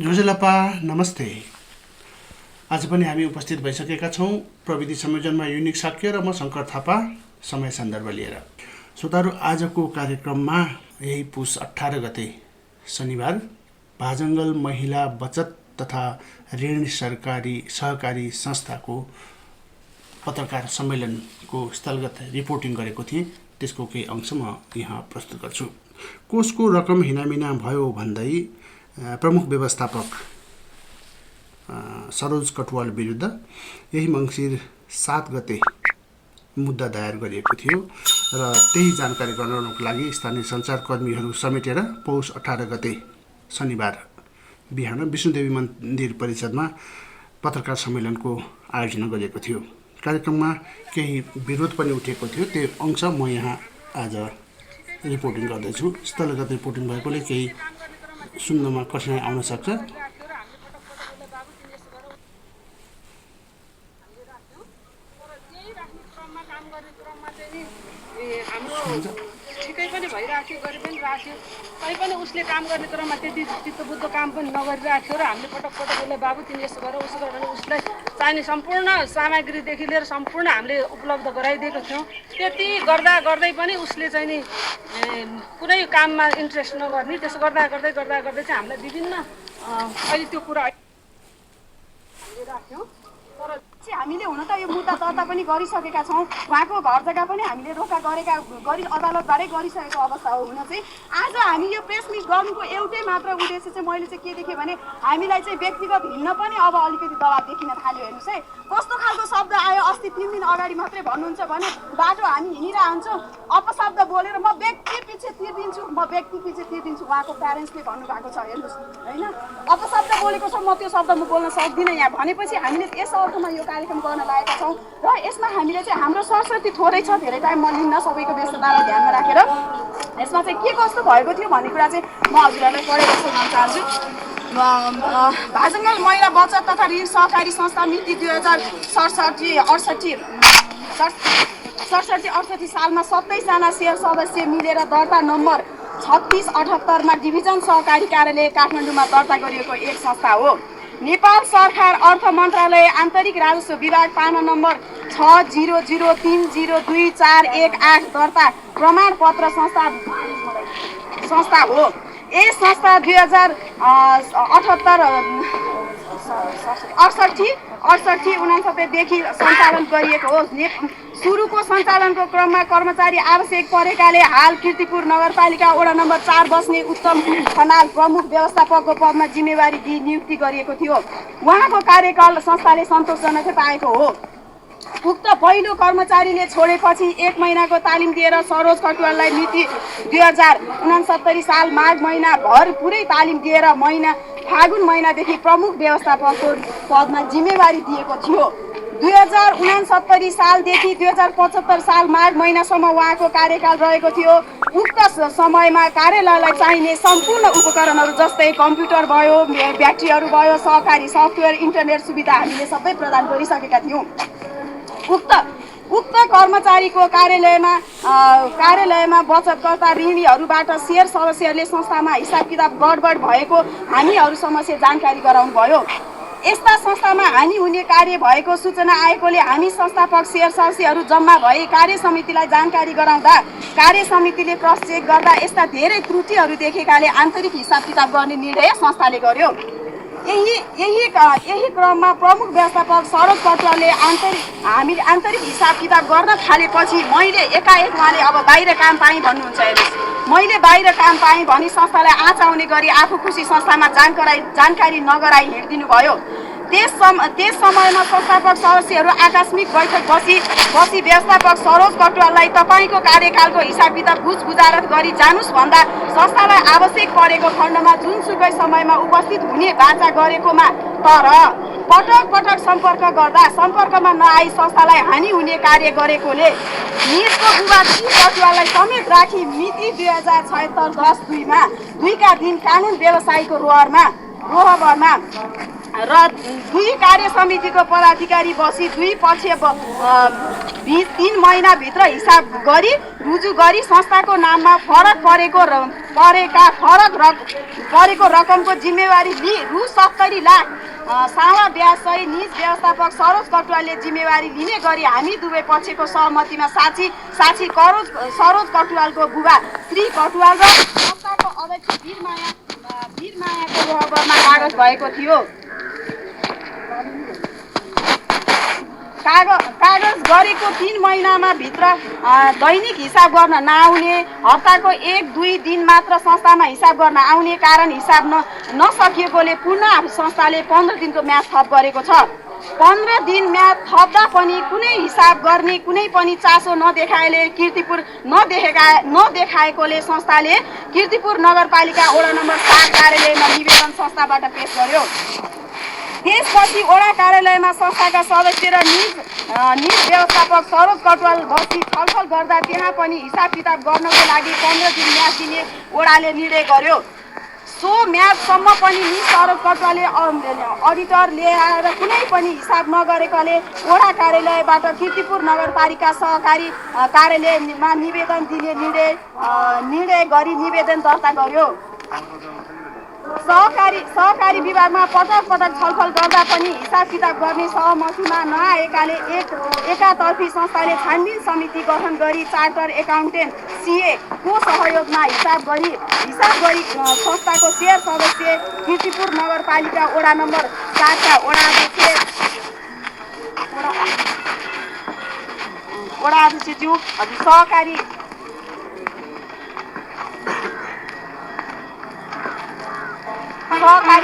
रोजेलापा नमस्ते। आज पनि हामी उपस्थित भइसकेका छौँ प्रविधि संयोजनमा युनिक साक्य र म शङ्कर थापा समय सन्दर्भ लिएर। श्रोताहरू, आजको कार्यक्रममा यही पुस 18 गते शनिबार भाजङ्गल महिला बचत तथा ऋण सहकारी संस्थाको पत्रकार सम्मेलनको स्थलगत रिपोर्टिङ गरेको थिएँ। त्यसको केही अंश म यहाँ प्रस्तुत गर्छु। कोषको रकम हिनामिना भयो भन्दै प्रमुख व्यवस्थापक सरोज कटुवाल विरुद्ध यही मङ्सिर 7 गते मुद्दा दायर गरिएको थियो र त्यही जानकारी गराउनको लागि स्थानीय सञ्चारकर्मीहरू समेटेर पौष 18 गते शनिबार बिहान विष्णुदेवी मन्दिर परिसरमा पत्रकार सम्मेलनको आयोजना गरिएको थियो। कार्यक्रममा केही विरोध पनि उठेको थियो। त्यो अंश म यहाँ आज रिपोर्टिङ गर्दैछु। स्थलगत रिपोर्टिङ भएकोले केही सुन्नमा कठिनाइ आउन सक्छ। ठिकै पनि भइराख्यो, गरि पनि राख्यो, तैपनि उसले काम गर्ने क्रममा त्यति चित्तबुद्ध काम पनि नगरिराख्यो र हामीले पटक पटक उसलाई बाबु तिमी यसो गर उसो गर भने उसलाई चाहिने सम्पूर्ण सामग्रीदेखि लिएर सम्पूर्ण हामीले उपलब्ध गराइदिएको थियौँ। त्यति गर्दै पनि उसले चाहिँ नि कुनै काममा इन्ट्रेस्ट नगर्ने। त्यसो गर्दा गर्दै चाहिँ हामीलाई विभिन्न अहिले त्यो कुरा हामीले राख्यौँ। तर हामीले हुन त यो मुद्दा दर्ता पनि गरिसकेका छौँ। उहाँको घर जग्गा पनि हामीले रोका गरी अदालतबाटै गरिसकेको अवस्था हो। हुन चाहिँ आज हामी यो प्रेस मिट गर्नुको एउटै मात्र उद्देश्य चाहिँ मैले चाहिँ के देखेँ भने हामीलाई चाहिँ व्यक्तिगत हिँड्न पनि अब अलिकति दबाब देखिन थाल्यो। हेर्नुहोस् है, कस्तो खालको शब्द आयो। अस्ति 3 दिन अगाडि मात्रै भन्नुहुन्छ भने बाटो हामी हिँडिरहन्छौँ, अपशब्द बोलेर म व्यक्ति पछि तिर्दिन्छु। उहाँको प्यारेन्ट्सले भन्नुभएको छ। हेर्नुहोस् होइन, अपशब्द बोलेको छ, म त्यो शब्द म बोल्न सक्दिनँ यहाँ भनेपछि हामीले यस अर्थमा यो कार्यक्रम गर्न लागेका छौँ। र यसमा हामीले चाहिँ हाम्रो सरस्वती थोरै छ, धेरै टाइम म लिन्न, सबैको व्यस्ततालाई ध्यानमा राखेर यसमा चाहिँ के कस्तो भएको थियो भन्ने कुरा चाहिँ म हजुरहरूलाई पढेर सुनाउन चाहन्छु। भाजङ्गल महिला बचत तथा ऋण सहकारी संस्था मिति 2067-68 सालमा 27 जना शेयर सदस्य मिलेर दर्ता नम्बर 3678 मा डिभिजन सहकारी कार्यालय काठमाडौँमा दर्ता गरिएको एक संस्था हो। नेपाल सरकार अर्थ मन्त्रालय आन्तरिक राजस्व विभाग पाना नम्बर 60030248 दर्ता प्रमाणपत्र संस्था हो। यस संस्था 2068 देखि सञ्चालन गरिएको हो। सुरुको सञ्चालनको क्रममा कर्मचारी आवश्यक परेकाले हाल कीर्तिपुर नगरपालिका वडा नम्बर 4 बस्ने उत्तम खनाल प्रमुख व्यवस्थापकको पदमा जिम्मेवारी दिई नियुक्ति गरिएको थियो। उहाँको कार्यकाल संस्थाले सन्तोषजनक पाएको हो। उक्त पहिलो कर्मचारीले छोडेपछि 1 महिनाको तालिम दिएर सरोज कटुवाललाई मिति 2069 साल माघ महिना भर पुरै तालिम दिएर फागुन महिनादेखि प्रमुख व्यवस्थापकको पदमा जिम्मेवारी दिएको थियो। 2069 सालदेखि 2075 साल माघ महिनासम्म उहाँको कार्यकाल रहेको थियो। उक्त समयमा कार्यालयलाई चाहिने सम्पूर्ण उपकरणहरू जस्तै कम्प्युटर भयो, ब्याट्रीहरू भयो, सहकारी सफ्टवेयर, इन्टरनेट सुविधा हामीले सबै प्रदान गरिसकेका थियौँ। उक्त कर्मचारीको कार्यालयमा बचतकर्ता ऋणीहरूबाट शेयर सदस्यहरूले संस्थामा हिसाब किताब गडबड भएको हामीहरू समस्या जानकारी गराउनु भयो। यस्ता संस्थामा हानि हुने कार्य भएको सूचना आएकोले हामी संस्थापक शेयर सदस्यहरू जम्मा भई कार्य समितिलाई जानकारी गराउँदा कार्य समितिले क्रस चेक गर्दा यस्ता धेरै त्रुटिहरू देखेकाले आन्तरिक हिसाब किताब गर्ने निर्णय संस्थाले गर्यो। यही क्रममा प्रमुख व्यवस्थापक सरोज कटुवालले हामीले आन्तरिक हिसाब किताब गर्न थालेपछि मैले एकाएक उहाँले अब बाहिर काम पाएँ भन्नुहुन्छ। हेर्नुहोस्, मैले बाहिर काम पाएँ भनी संस्थालाई आँच आउने गरी आफू खुसी संस्थामा जानकारी नगराई हिँडिदिनु भयो। त्यस समयमा संस्थापक सदस्यहरू आकस्मिक बैठक बसी व्यवस्थापक सरोज कटुवाललाई तपाईँको कार्यकालको हिसाब किताब बुझारत गरी जानुस् भन्दा संस्थालाई आवश्यक परेको खण्डमा जुनसुकै समयमा उपस्थित हुने बाचा गरेकोमा तर पटक सम्पर्क गर्दा सम्पर्कमा नआई संस्थालाई हानि हुने कार्य गरेकोले निजको बुबा कटुवाललाई समेत राखी मिति 2076-10-2 मा 2 का दिन कानुन व्यवसायको रोहबरमा र 2 कार्य समितिको पदाधिकारी बसी 2 पक्ष 3 महिनाभित्र हिसाब गरी रुजु गरी संस्थाको नाममा फरक परेको परेको रकमको जिम्मेवारी लिई रु 70 लाख सारा ब्याजसहित निज व्यवस्थापक सरोज कटुवालले जिम्मेवारी लिने गरी हामी दुवै पक्षको सहमतिमा साक्षी सरोज कटुवालको बुबा श्री कटुवाल र संस्थाको अध्यक्ष वीरमायाको रहबरमा कागज भएको थियो। कागज गरेको 3 महिनामा भित्र दैनिक हिसाब गर्न नआउने, हप्ताको 1-2 दिन मात्र संस्थामा हिसाब गर्न आउने कारण हिसाब नसकिएकोले पुनः संस्थाले 15 दिनको म्याद थप गरेको छ। 15 दिन म्याद थप्दा पनि कुनै हिसाब गर्ने कुनै पनि चासो नदेखाएकोले संस्थाले कीर्तिपुर नगरपालिका वडा नम्बर 7 कार्यालयमा निवेदन संस्थाबाट पेश गर्यो। त्यसपछि वडा कार्यालयमा संस्थाका सदस्य र निज व्यवस्थापक सरोज कटुवाल बसी छलफल गर्दा त्यहाँ पनि हिसाब किताब गर्नको लागि 15 दिन म्याद दिने वडाले निर्णय गर्यो। सो म्यादसम्म पनि निज सरोज कटुवालले अडिटर ल्याएर कुनै पनि हिसाब नगरेकाले वडा कार्यालयबाट कीर्तिपुर नगरपालिका सहकारी कार्यालयमा निवेदन दिने निर्णय गरी निवेदन दर्ता गर्यो। सहकारी विभागमा पटक छलफल गर्दा पनि हिसाब किताब गर्ने सहमतिमा नआएकाले एकातर्फी संस्थाले छानबिन समिति गठन गरी चार्टर एकाउन्टेन्ट CA को सहयोगमा हिसाब गरी संस्थाको शेयर सदस्य कीर्तिपुर नगरपालिका वडा नम्बर 7 का वडा अध्यक्षज्यू सहकारी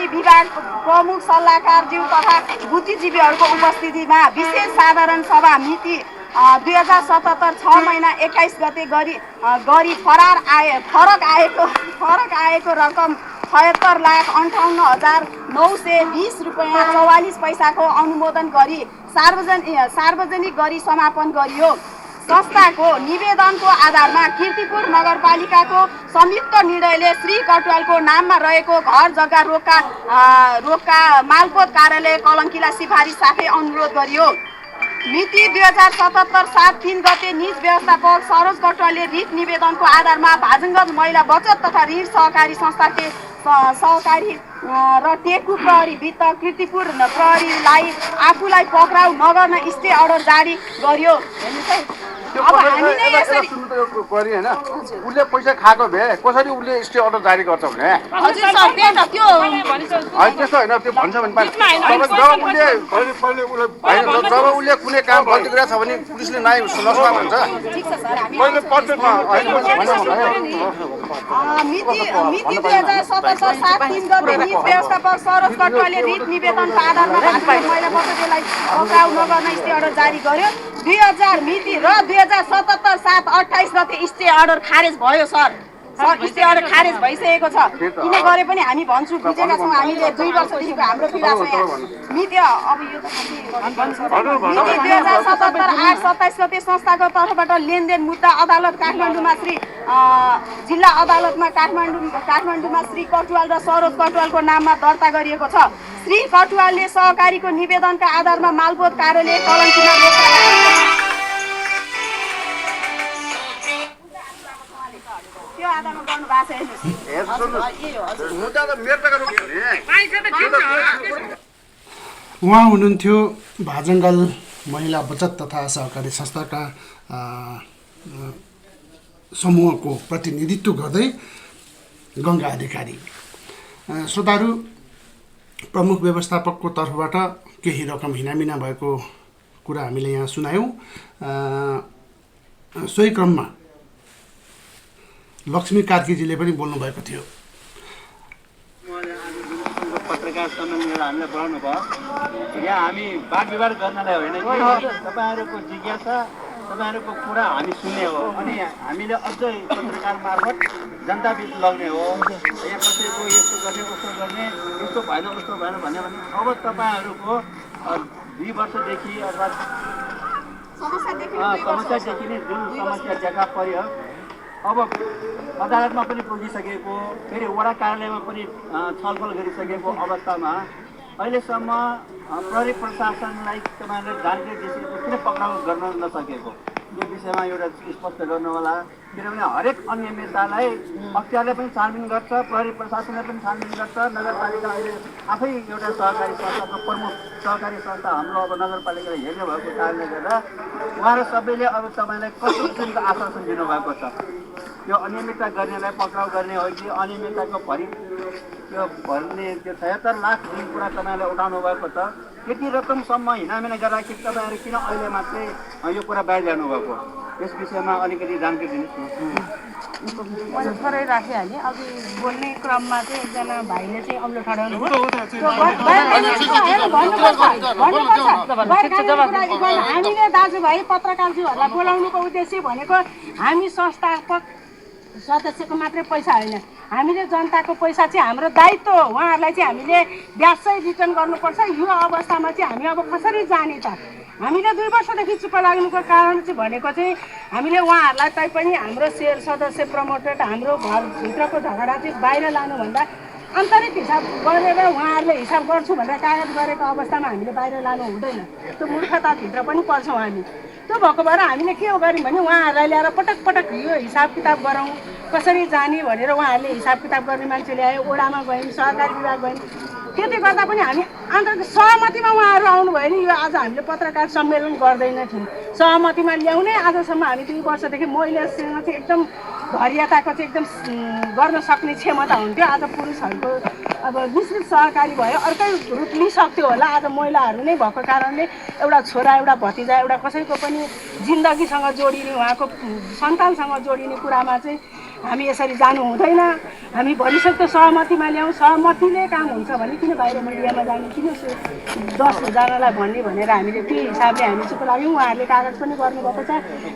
विभाग प्रमुख सल्लाहकारज्यू तथा बुद्धिजीवीहरूको उपस्थितिमा विशेष साधारण सभा मिति 2077 6 महिना 21 गते गरी फरक आएको रकम 76,58,920 रुपैयाँ 44 पैसाको अनुमोदन गरी सार्वजनिक गरी समापन गरियो। संस्थाको निवेदनको आधारमा कीर्तिपुर नगरपालिकाको संयुक्त निर्णयले श्री कटुवालको नाममा रहेको घर जग्गा रोकका मालपोत कार्यालय कलङ्कीलाई सिफारिस साथै अनुरोध गरियो। मिति 2077 7 3 गते निज व्यवस्थापक सरोज कटुवालले रिट निवेदनको आधारमा भाजङ्गज महिला बचत तथा ऋण सहकारी संस्थाले सहकारी र टेकु प्रहरी वित्त कीर्तिपुर प्रहरीलाई आफूलाई पक्राउ नगर्न स्टे अर्डर जारी गर्यो। अब हामी नै यसरी गरी हैन उले पैसा खाएको भए कसरी उले स्टे अर्डर जारी गर्छ भने हजुर सर त्यही त त्यो भनिन्छ हैन त्यस्तो हैन त्यो भन्छ भने जब उले कुनै काम गल्ती गरेछ भने पुलिसले नाइ नसुना भन्छ। ठीक छ सर हामी मैले पत्रमा मिति 2077 7 3 गते निज व्यवस्थापक सरोज कटुवालले रिट निवेदनको आधारमा भाजपा महिला बचतलाई पक्राउ नगर्न स्टे अर्डर जारी गर्यो। 2000 मिति र 2077 7 28 गते स्टे अर्डर खारेज भयो सर स्टे अर्डर खारेज भइसकेको छ। किन गरे पनि हामी भन्छु बुझेका छौँ हामीले 2 वर्षदेखिको हाम्रो पीडा छ यहाँ। मिति अब यो त मिति 2077 8 27 गते संस्थाको तर्फबाट लेनदेन मुद्दा अदालत काठमाडौँमा जिल्ला अदालतमा काठमाडौँमा श्री कटुवाल र सरोज कटुवालको नाममा दर्ता गरिएको छ। श्री कटुवालले सहकारीको निवेदनका आधारमा मालपोत कार्यालय कलङ्कीमा रोक्दा त्यो आधारमा गर्नु भएको छ। उहाँ हुनुहुन्थ्यो भाजङ्गल महिला बचत तथा सहकारी संस्थाका समूहको प्रतिनिधित्व गर्दै गङ्गा अधिकारी। श्रोताहरू, प्रमुख व्यवस्थापकको तर्फबाट केही रकम हिनामिना भएको कुरा हामीले यहाँ सुनायौँ। सोही क्रममा लक्ष्मी कार्कीजीले पनि बोल्नुभएको थियो। पत्रकार सम्मेलन हामीलाई बोलाउनु भयो। यहाँ हामी वाद विवाद गर्नलाई होइन, तपाईँहरूको जिज्ञासा तपाईँहरूको कुरा हामी सुन्ने हो अनि हामीले अझै पत्रकार मार्फत जनताबिच लग्ने हो। यहाँ कसैको यस्तो गर्ने उस्तो गर्ने यस्तो भएन उस्तो भएन भन्यो भने अब तपाईँहरूको 2 वर्षदेखि अथवा समस्यादेखि नै जुन समस्या देखा पर्यो अब अदालतमा पनि पुगिसकेको, फेरि वडा कार्यालयमा पनि छलफल गरिसकेको अवस्थामा अहिलेसम्म प्रहरी प्रशासनलाई तपाईँहरूले जानकारी दिइसकेको किन पक्राउ गर्न नसकेको? यो विषयमा एउटा स्पष्ट गर्नु होला। किनभने हरेक अनियमिततालाई अख्तियारले पनि छानबिन गर्छ, प्रहरी प्रशासनले पनि छानबिन गर्छ, नगरपालिका अहिले आफै एउटा सहकारी संस्थाको प्रमुख सहकारी संस्था हाम्रो अब नगरपालिकाले हेर्ने भएको कारणले गर्दा उहाँहरू सबैले अब तपाईँलाई कस्तो किसिमको आश्वासन दिनुभएको छ? यो अनियमितता गर्नेलाई पक्राउ गर्ने हो कि अनियमितताको त्यो भर्ने त्यो 76 लाख जुन कुरा तपाईँले उठाउनु भएको छ, त्यति रकमसम्म हिनामिना गर्दाखेरि तपाईँहरू किन अहिले मात्रै यो कुरा बाहिर ल्याउनुभएको? यस विषयमा अलिकति जानकारी दिनुहोस् न। मैले थोरै राखिहालेँ। अघि बोल्ने क्रममा चाहिँ एकजना भाइले चाहिँ अग्लो ठडाउनु हामीले दाजुभाइ पत्रकारज्यूहरूलाई बोलाउनुको उद्देश्य भनेको हामी संस्थापक सदस्यको मात्रै पैसा होइन, हामीले जनताको पैसा चाहिँ हाम्रो दायित्व हो। उहाँहरूलाई चाहिँ हामीले ब्याज चाहिँ रिटर्न गर्नुपर्छ। यो अवस्थामा चाहिँ हामी अब कसरी जाने त? हामीले 2 वर्षदेखि चुप लाग्नुको कारण चाहिँ भनेको चाहिँ हामीले उहाँहरूलाई तैपनि हाम्रो सेयर सदस्य प्रमोटेड हाम्रो घरभित्रको झगडा चाहिँ बाहिर लानुभन्दा आन्तरिक हिसाब गरेर उहाँहरूले हिसाब गर्छु भनेर कागज गरेको अवस्थामा हामीले बाहिर लानु हुँदैन। त्यो मूर्खताभित्र पनि पर्छौँ हामी। त्यो भएको भएर हामीले के गर्यौँ भने उहाँहरूलाई ल्याएर पटक पटक यो हिसाब किताब गरौँ, कसरी जाने भनेर उहाँहरूले हिसाब किताब गर्ने मान्छे ल्यायो। ओडामा गयौँ, सहकारी विभाग गयौँ। त्यति गर्दा पनि हामी आन्तरिक सहमतिमा उहाँहरू आउनुभयो नि यो आज हामीले पत्रकार सम्मेलन गर्दैनथ्यौँ। सहमतिमा ल्याउने आजसम्म हामी 2 वर्षदेखि महिलासँग चाहिँ एकदम धैर्यताको चाहिँ एकदम गर्न सक्ने क्षमता हुन्थ्यो। आज पुरुषहरूको अब मिश्रित सहकारी भयो, अर्कै रूप लिइसक्थ्यो होला। आज महिलाहरू नै भएको कारणले एउटा छोरा, एउटा भतिजा, एउटा कसैको पनि जिन्दगीसँग जोडिने, उहाँको सन्तानसँग जोडिने कुरामा चाहिँ हामी यसरी जानु हुँदैन। हामी भनिसक्दो सहमतिमा ल्याउँ। सहमतिले काम हुन्छ भने किन बाहिर मिडियामा जाने, किन 10जनालाई भन्ने भनेर हामीले त्यो हिसाबले हामी चुप लाग्यौँ। उहाँहरूले कागज पनि गर्नुभएको छ।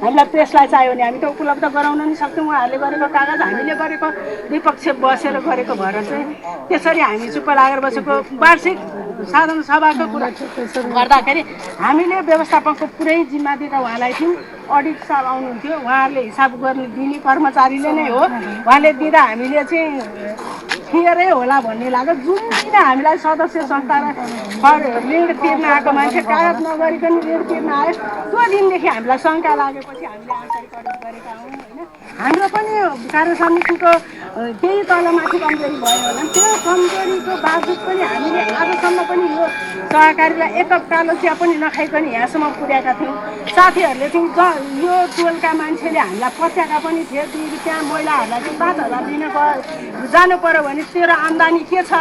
हामीलाई प्रेसलाई चाहियो भने हामी त उपलब्ध गराउन नि सक्छौँ। उहाँहरूले गरेको कागज हामीले गरेको विपक्ष बसेर गरेको भएर चाहिँ त्यसरी हामी चुप लागेर बसेको। वार्षिक साधारण सभाको कुरा गर्दाखेरि हामीले व्यवस्थापकको पुरै जिम्मा दिएर उहाँलाई थियौँ। अडिट साहब आउनुहुन्थ्यो, उहाँहरूले हिसाब गर्ने दिने कर्मचारीले नै हो। उहाँले दिँदा हामीले चाहिँ थिएरै होला भन्ने लाग्यो। जुन दिन हामीलाई सदस्य संस्थालाई ऋण तिर्न आएको मान्छे कागज नगरिकन ऋण तिर्न आयो, त्यो दिनदेखि हामीलाई शङ्का लागेपछि हामीले आन्तरिक अडिट गरेका हौँ होइन। हाम्रो पनि कार्य समितिको केही तलमाथि कमजोरी भयो होला। त्यो कमजोरीको बावजुद पनि हामीले आजसम्म पनि यो सहकारीलाई 1 कप कालो चिया पनि नखाइकन यहाँसम्म पुर्याएका थियौँ। साथीहरूले चाहिँ यो टोलका मान्छेले हामीलाई पत्याएका पनि थिए। त्यहाँ महिलाहरूलाई चाहिँ 5,000 दिन जानु पर्यो भने तेरो आम्दानी के छ,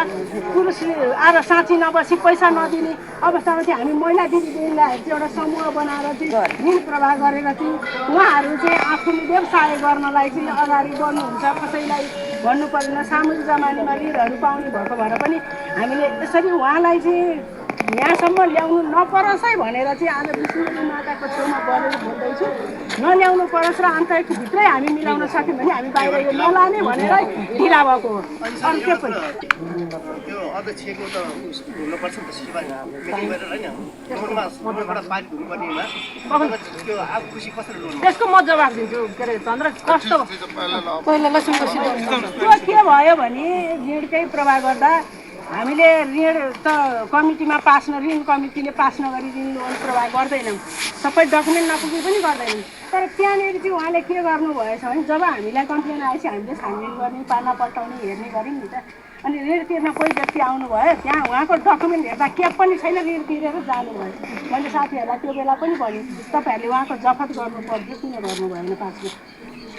पुरुष आएर साँची नबसी पैसा नदिने अवस्थामा चाहिँ हामी महिला दिदीबहिनीलाई चाहिँ एउटा समूह बनाएर चाहिँ ऋण प्रवाह गरेर चाहिँ उहाँहरू चाहिँ आफ्नो व्यवसाय गर्नलाई चाहिँ अगाडि बढ्नुहुन्छ। कसैलाई भन्नु पर्दैन, सामूहिक जमानीमा ऋणहरू पाउने भएको भएर पनि हामीले यसरी उहाँलाई चाहिँ यहाँसम्म ल्याउनु नपरोस् है भनेर चाहिँ आज विष्णु माताको छेउमा बढेर बोल्दैछु। नल्याउनु परोस् र आन्तरिकभित्रै हामी मिलाउन सक्यौँ भने हामी बाहिर यो नलाने भनेर ढिला भएको हो। अरू के पनि त्यो अध्यक्षको त हुनुपर्छ नि त शिवा मिटिङ गरेर हैन एउटा पार्टी हुनुपर्नेमा त्यो अब खुसी कसरी ल्याउनु? त्यसको म जवाफ दिन्छु। के अरे चन्द्र कस्तो पहिला लक्ष्मीको त्यो के भयो भने ऋणकै प्रवाह गर्दा हामीले ऋण त कमिटीमा पास ऋण कमिटीले पास नगरी ऋण लोन प्रवाह गर्दैनौँ। सबै डकुमेन्ट नपुगी पनि गर्दैनौँ। तर त्यहाँनिर चाहिँ उहाँले के गर्नुभएछ भने जब हामीलाई कम्प्लेन आएपछि हामीले छानबिन गर्ने, पाना पल्टाउने हेर्ने गऱ्यौँ नि त। अनि ऋण तिर्न कोही व्यक्ति आउनुभयो, त्यहाँ उहाँको डकुमेन्ट हेर्दा के पनि छैन, ऋण तिरेर जानुभयो। मैले साथीहरूलाई त्यो बेला पनि भनेँ तपाईँहरूले उहाँको जफत गर्नुपर्छ, किन गर्नु भएन 5 मा?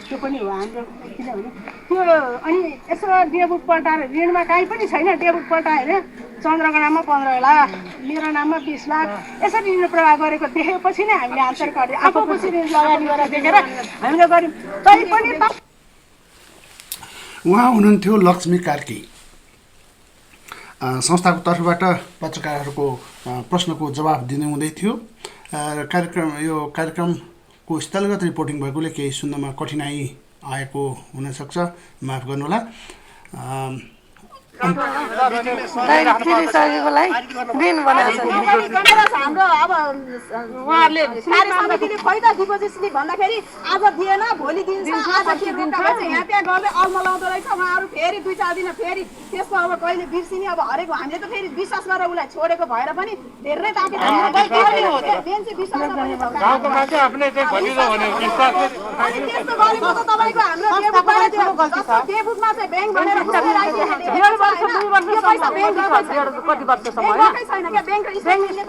त्यो पनि हो हाम्रो। किनभने त्यो अनि यसो डेबुट पल्टाएर ऋणमा काहीँ पनि छैन, डेबुट पल्टाएर चन्द्रको नाममा 15 लाख, मेरो नाममा 20 लाख यसरी ऋण प्रवाह गरेको देखेपछि नै हामीले आन्तरिक अडिट आफू खुसी ऋण लगानी गरेर देखेर हामीले गऱ्यौँ। तैपनि उहाँ हुनुहुन्थ्यो लक्ष्मी कार्की। संस्थाको तर्फबाट पत्रकारहरूको प्रश्नको जवाफ दिनुहुँदै थियो। कार्यक्रमको स्थलगत रिपोर्टिङ भएकोले केही सुन्नमा कठिनाइ आएको हुनसक्छ, माफ गर्नुहोला। फिरिसकेकोलाई दिन बनाएको छ। हाम्रो अब उहाँहरूले कार्य समितिले पैसा डिपोजिट स्लिप भन्दाखेरि आज दिएन भोलि दिन्छ आज के रोका भन्छ यहाँ त्यहाँ गर्दै अल्मलाउँदो रहेछ उहाँहरू फेरि 2-4 दिन फेरि त्यसको अब कहिले बिर्सिने अब हरेको हामीले त फेरि विश्वास गरेर उसलाई छोडेको भएर पनि धेरै ताकेर मेन चाहिँ विश्वास गाउँको मान्छे आफूले चाहिँ भनिदियो भने विश्वास अनि त्यस्तो गरेको त तपाईँको हाम्रो डेबुकमा चाहिँ ब्याङ्क भनेर पैसा ब्याङ्क कति वर्ष गएकै छैन क्या ब्याङ्क स्टेटमेन्टले त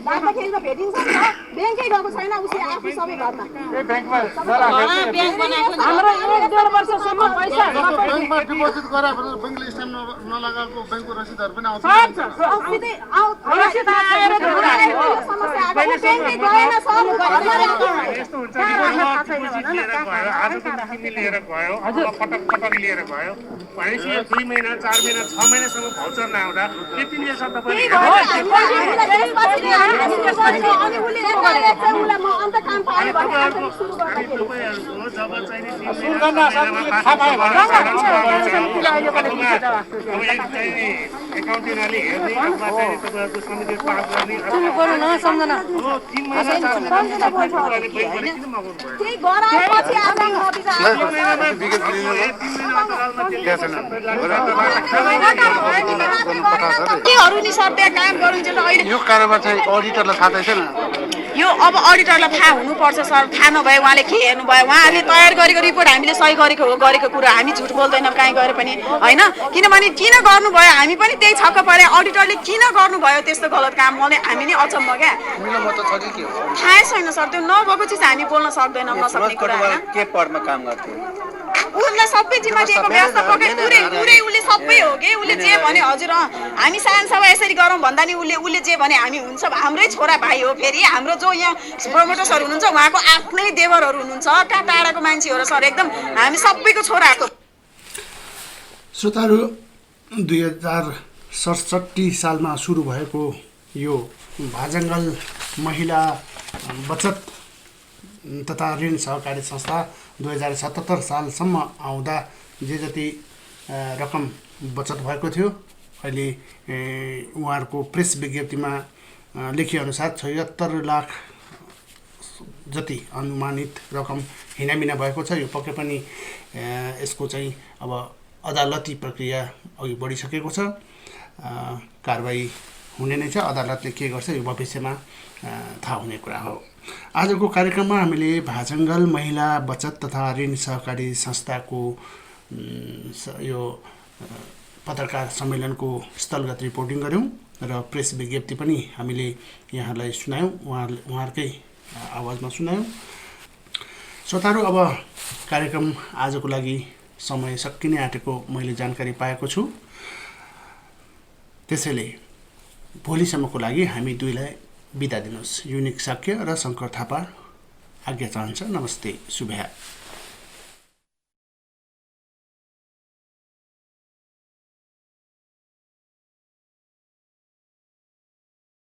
राख्दाखेरि त भेटिन्छ नि त ब्याङ्कै गएको छैन उसले आफै सबै घरमा हाम्रो 1.5 वर्षसम्म पैसा ब्याङ्कमा डिपोजिट गराएर ब्याङ्कले स्ट्याम्प नलगाएको ब्याङ्कको रसिदहरू पनि आउँछ समस्या आएको ब्याङ्कै गएन यस्तो हुन्छ डिपोजिट लिएर गयो आजको मिटिङ लिएर गयो पटक पटक लिएर गयो भनेपछि 2 महिना 4 महिना 6 महिनासम्म भाउचर नआउँदा के 3 वर्ष एकाउन्टेन्टले हेर्ने अथवा चाहिँ तपाईँहरूको समिति पास गर्ने यो कारोबार चाहिँ अडिटरलाई थाहा छैन यो अब अडिटरलाई थाहा हुनुपर्छ सर थाहा नभए उहाँले के हेर्नुभयो उहाँले तयार गरेको रिपोर्ट हामीले सही गरेको कुरा हामी झुट बोल्दैनौँ कहीँ गएर पनि होइन किनभने किन गर्नुभयो हामी पनि त्यही छक्क परे अडिटरले किन गर्नुभयो त्यस्तो गलत काम मलाई हामी नै अचम्म क्या थाहै छैन सर त्यो नभएको चिज हामी बोल्न सक्दैनौँ नसक्ने कुरा के पदमा काम गर्थ्यो उसलाई सबै जिम्मा दिएको व्यवस्थापक पुरै उसले सबै हो कि उसले जे भने हजुर हामी सानसभा यसरी गरौँ भन्दा नि उसले जे भने हामी हुन्छ हाम्रै छोरा भाइ हो फेरि हाम्रो जो यहाँ प्रमोटर्सहरू हुनुहुन्छ उहाँको आफ्नै देवरहरू हुनुहुन्छ कहाँ टाढाको मान्छे हो र सर एकदम हामी सबैको छोराको श्रोताहरू 2067 सालमा सुरु भएको यो भाजङ्गल महिला बचत तथा ऋण सहकारी संस्था 2077 सालसम्म आउँदा जे जति रकम बचत भएको थियो अहिले उहाँहरूको प्रेस विज्ञप्तिमा लेखिएअनुसार 76 लाख जति अनुमानित रकम हिनामिना भएको छ। यो पक्कै पनि यसको चाहिँ अब अदालती प्रक्रिया अघि बढिसकेको छ कारबाही हुने नै छ अदालतले के गर्छ यो भविष्यमा थाहा हुने कुरा हो। आजको कार्यक्रममा हामीले भाजङ्गल महिला बचत तथा ऋण सहकारी संस्थाको यो पत्रकार सम्मेलनको स्थलगत रिपोर्टिङ गऱ्यौँ र प्रेस विज्ञप्ति पनि हामीले यहाँलाई सुनायौँ उहाँहरूकै आवाजमा सुनायौँ। श्रोताहरू अब कार्यक्रम आजको लागि समय सकिने आँटेको मैले जानकारी पाएको छु त्यसैले भोलिसम्मको लागि हामी दुईलाई बिदा दिनुहोस्। युनिक साक्य र शङ्कर थापा आज्ञा चाहन्छ। नमस्ते शुभया।